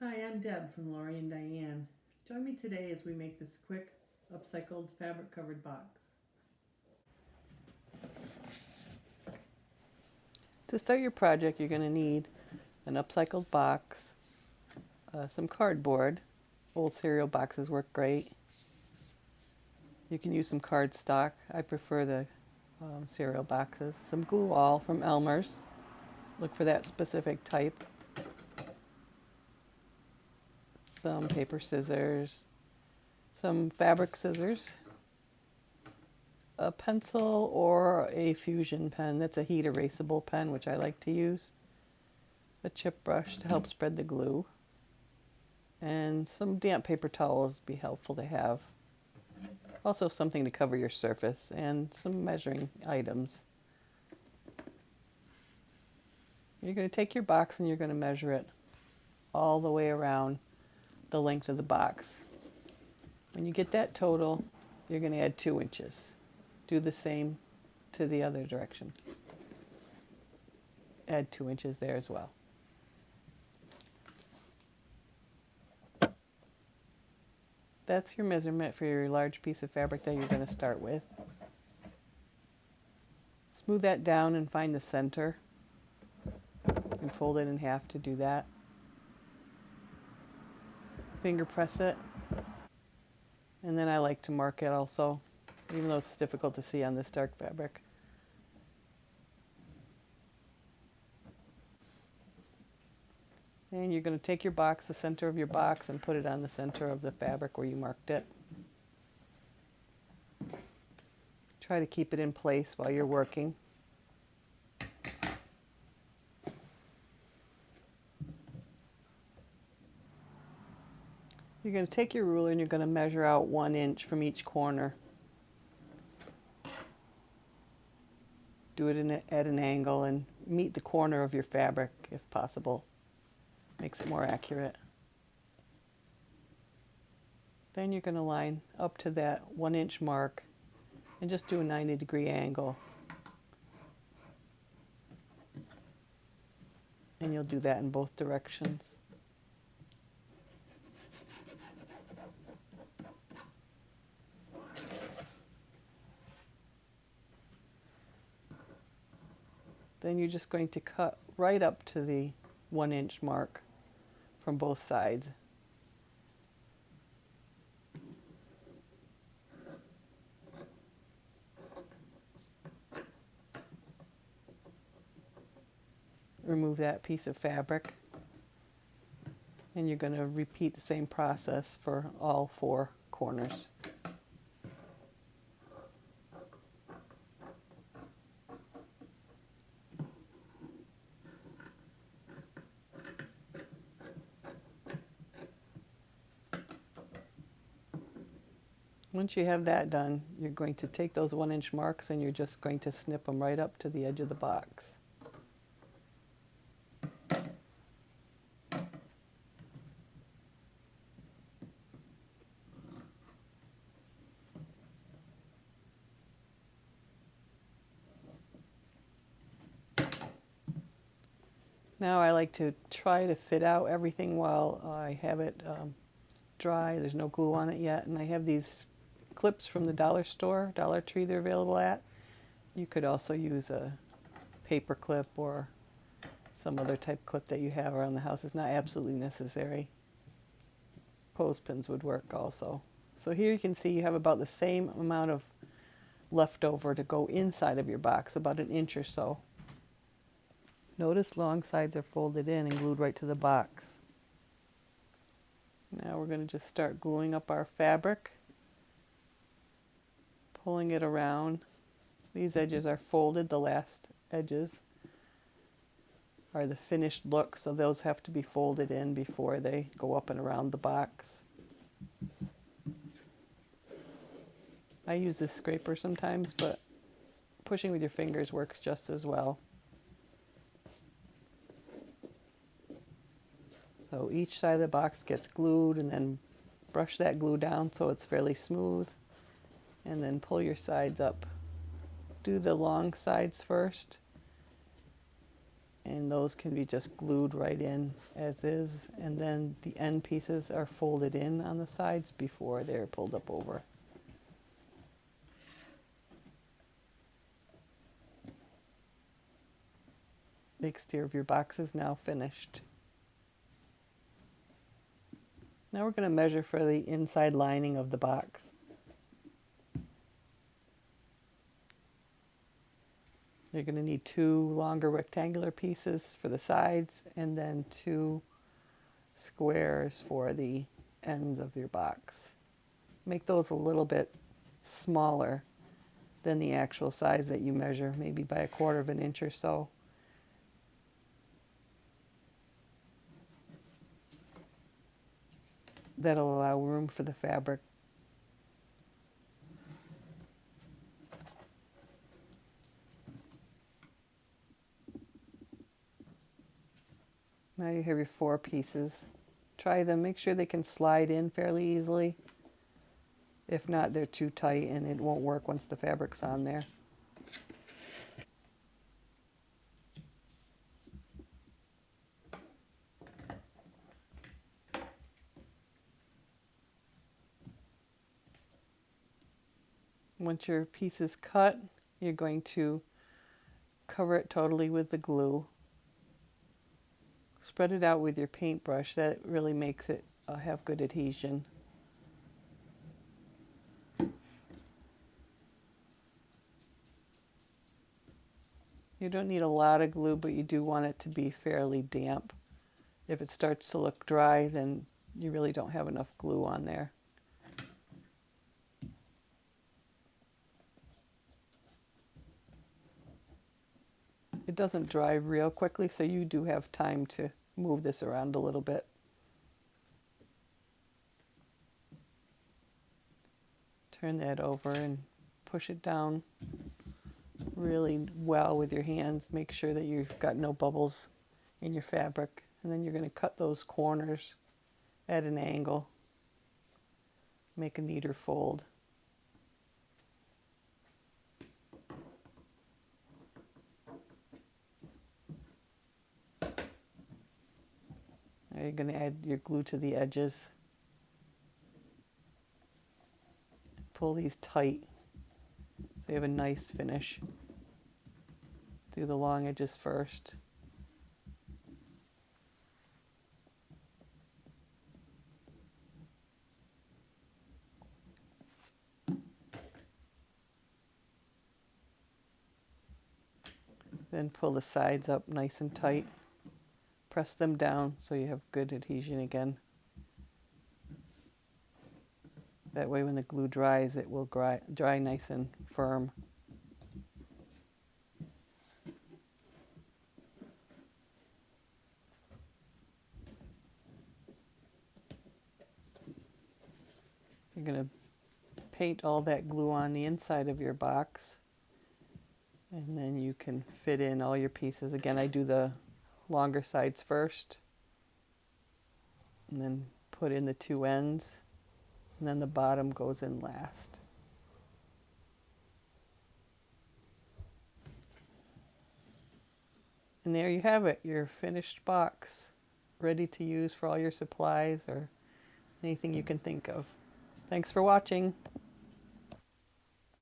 Hi, I'm Deb from Lori and Diane. Join me today as we make this quick, upcycled fabric covered box. To start your project, you're going to need an upcycled box, some cardboard. Old cereal boxes work great. You can use some cardstock. I prefer the cereal boxes. Some glue all from Elmer's. Look for that specific type. Some paper scissors, some fabric scissors, a pencil or a fusion pen. That's a heat erasable pen, which I like to use. A chip brush to help spread the glue. And some damp paper towels would be helpful to have. Also something to cover your surface and some measuring items. You're going to take your box and you're going to measure it all the way around the length of the box. When you get that total, you're going to add 2 inches. Do the same to the other direction. Add 2 inches there as well. That's your measurement for your large piece of fabric that you're going to start with. Smooth that down and find the center. You can fold it in half to do that. Finger press it. And then I like to mark it also, even though it's difficult to see on this dark fabric. And you're going to take your box, the center of your box, and put it on the center of the fabric where you marked it. Try to keep it in place while you're working. You're going to take your ruler and you're going to measure out 1 inch from each corner. Do it at an angle and meet the corner of your fabric if possible. Makes it more accurate. Then you're going to line up to that 1 inch mark and just do a 90-degree angle. And you'll do that in both directions. Then you're just going to cut right up to the 1 inch mark from both sides. Remove that piece of fabric, and you're going to repeat the same process for all 4 corners. Once you have that done, you're going to take those 1 inch marks and you're just going to snip them right up to the edge of the box. Now I like to try to fit out everything while I have it dry. There's no glue on it yet, and I have these clips from the dollar store, Dollar Tree they're available at. You could also use a paper clip or some other type clip that you have around the house. It's not absolutely necessary. Clothespins would work also. So here you can see you have about the same amount of leftover to go inside of your box, about 1 inch or so. Notice long sides are folded in and glued right to the box. Now we're going to just start gluing up our fabric, pulling it around. These edges are folded, the last edges are the finished look, so those have to be folded in before they go up and around the box. I use this scraper sometimes, but pushing with your fingers works just as well. So each side of the box gets glued, and then brush that glue down so it's fairly smooth, and then pull your sides up. Do the long sides first and those can be just glued right in as is, and then the end pieces are folded in on the sides before they're pulled up over. The exterior of your box is now finished. Now we're going to measure for the inside lining of the box. You're going to need 2 longer rectangular pieces for the sides and then 2 squares for the ends of your box. Make those a little bit smaller than the actual size that you measure, maybe by 1/4 of an inch or so. That'll allow room for the fabric. Now you have your 4 pieces. Try them, make sure they can slide in fairly easily. If not, they're too tight and it won't work once the fabric's on there. Once your piece is cut, you're going to cover it totally with the glue. Spread it out with your paintbrush. That really makes it have good adhesion. You don't need a lot of glue, but you do want it to be fairly damp. If it starts to look dry, then you really don't have enough glue on there. It doesn't dry real quickly, so you do have time to move this around a little bit. Turn that over and push it down really well with your hands. Make sure that you've got no bubbles in your fabric. And then you're going to cut those corners at an angle. Make a neater fold. Now you're going to add your glue to the edges. Pull these tight so you have a nice finish. Do the long edges first. Then pull the sides up nice and tight. Press them down so you have good adhesion again. That way when the glue dries, it will dry nice and firm. You're going to paint all that glue on the inside of your box, and then you can fit in all your pieces. Again, I do the longer sides first, and then put in the 2 ends, and then the bottom goes in last. And there you have it, your finished box, ready to use for all your supplies or anything you can think of. Thanks for watching.